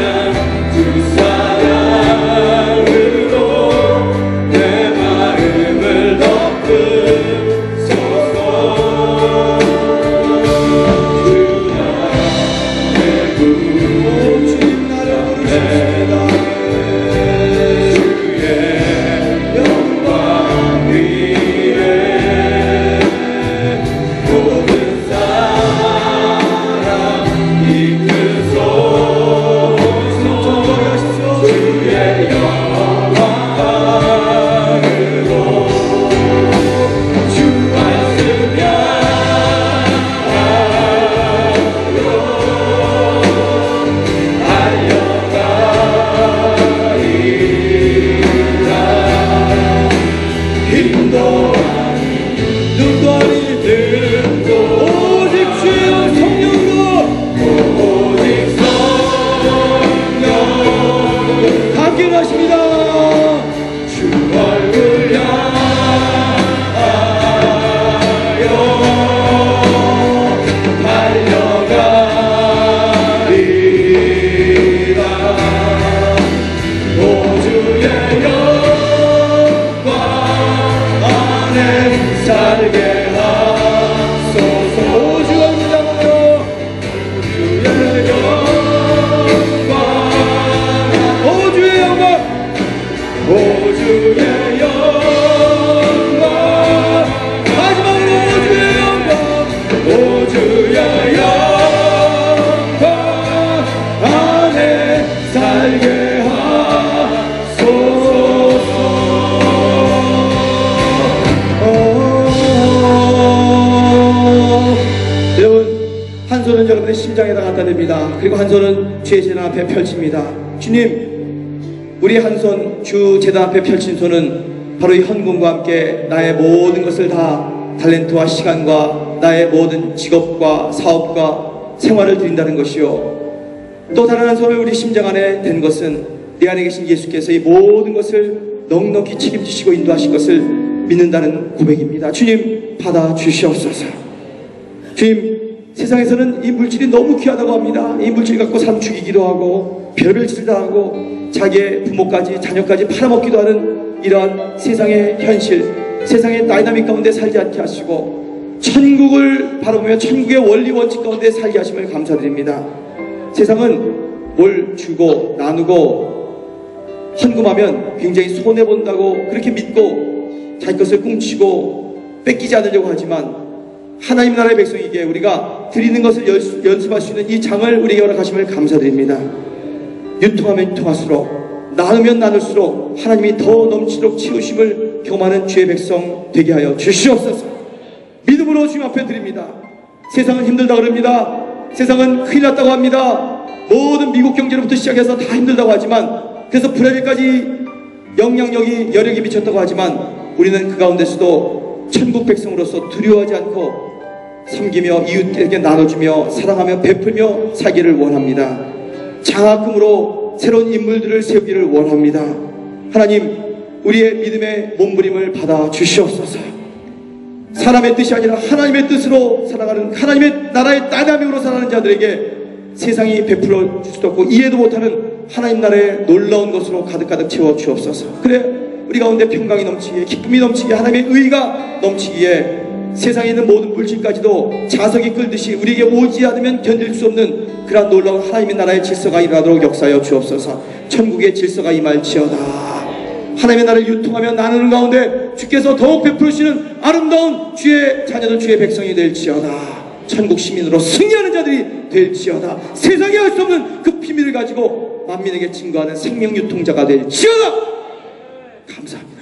주 사랑으로 내 마음을 덮으소서. 주님 나를 부르십니다. 주의 영광 위에 모든 사람 이끄소서. 주의 영광으로 주 말씀이야 눈도 아니 든도 오직 주의 성령으로 오직 성령 함께 하십니다. 주 얼굴 향하여 달려가리라. 오 주의 영광 안에 살게 하소서. 오주의 영광 오주의 영광 오주의 영광 오주의 영광 마지막으로 오주의 영광 안에 살게 하소서. 여러분, 한 손은 여러분의 심장에다 갖다 댑니다. 그리고 한 손은 주의 제단 앞에 펼칩니다. 주님, 우리 한 손 주 제단 앞에 펼친 손은 바로 이 헌금과 함께 나의 모든 것을 다 탤런트와 시간과 나의 모든 직업과 사업과 생활을 드린다는 것이요, 또 다른 한 손을 우리 심장 안에 댄 것은 내 안에 계신 예수께서 이 모든 것을 넉넉히 책임지시고 인도하실 것을 믿는다는 고백입니다. 주님, 받아 주시옵소서. 주님, 세상에서는 이 물질이 너무 귀하다고 합니다. 이 물질 갖고 사람 죽이기도 하고 별별 짓을 다 하고 자기의 부모까지 자녀까지 팔아먹기도 하는 이러한 세상의 현실, 세상의 다이나믹 가운데 살지 않게 하시고 천국을 바라보며 천국의 원리 원칙 가운데 살게 하심을 감사드립니다. 세상은 뭘 주고 나누고 헌금하면 굉장히 손해본다고 그렇게 믿고 자기 것을 꽁치고 뺏기지 않으려고 하지만, 하나님 나라의 백성에게 우리가 드리는 것을 연습할 수 있는 이 장을 우리에게 허락하심을 감사드립니다. 유통하면 유통할수록, 나누면 나눌수록 하나님이 더 넘치도록 치우심을 경험하는 주의 백성 되게 하여 주시옵소서. 믿음으로 주님 앞에 드립니다. 세상은 힘들다 그럽니다. 세상은 큰일 났다고 합니다. 모든 미국 경제로부터 시작해서 다 힘들다고 하지만, 그래서 브라질까지 영향력이 여력이 미쳤다고 하지만, 우리는 그 가운데서도 천국 백성으로서 두려워하지 않고 섬기며 이웃에게 나눠주며 사랑하며 베풀며 살기를 원합니다. 장학금으로 새로운 인물들을 세우기를 원합니다. 하나님, 우리의 믿음의 몸부림을 받아 주시옵소서. 사람의 뜻이 아니라 하나님의 뜻으로 살아가는, 하나님의 나라의 다이나믹으로 살아가는 자들에게 세상이 베풀어 줄 수도 없고 이해도 못하는 하나님 나라의 놀라운 것으로 가득가득 채워 주옵소서. 그래, 우리 가운데 평강이 넘치기에, 기쁨이 넘치기에, 하나님의 의가 넘치기에, 세상에 있는 모든 물질까지도 자석이 끌듯이 우리에게 오지 않으면 견딜 수 없는 그러한 놀라운 하나님의 나라의 질서가 일어나도록 역사하여 주옵소서. 천국의 질서가 임할지어다. 하나님의 나라를 유통하며 나누는 가운데 주께서 더욱 베풀으시는 아름다운 주의 자녀들, 주의 백성이 될지어다. 천국 시민으로 승리하는 자들이 될지어다. 세상에 할 수 없는 그 비밀을 가지고 만민에게 증거하는 생명 유통자가 될지어다. 감사합니다.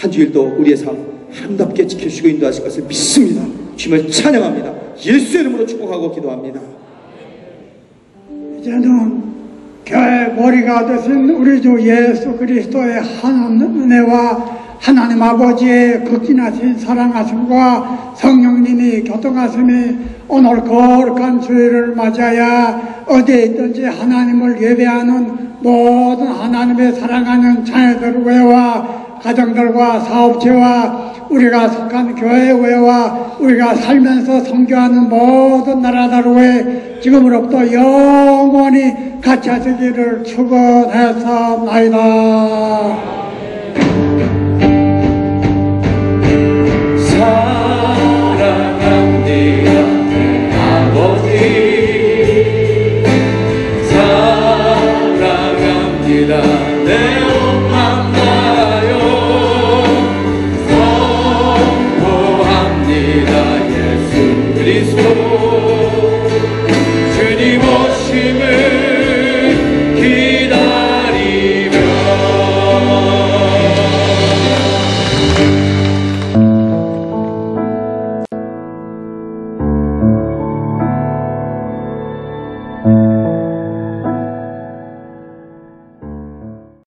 한 주일도 우리의 삶 아름답게 지켜주시고 인도하실 것을 믿습니다. 주님을 찬양합니다. 예수의 이름으로 축복하고 기도합니다. 이제는 교회 머리가 되신 우리 주 예수 그리스도의 하나님 은혜와 하나님 아버지의 극진하신 사랑하심과 성령님이 교통하심이 오늘 거룩한 주일을 맞아야 어디에 있든지 하나님을 예배하는 모든 하나님의 사랑하는 자녀들 외와 가정들과 사업체와 우리가 속한 교회 외와 우리가 살면서 선교하는 모든 나라들 외 지금으로부터 영원히 같이 하시기를 축원했사옵나이다. 사랑합니다 아버지 사랑합니다 내 엄마 나요 선포합니다 예수 그리스도 주님 오심을 기다리며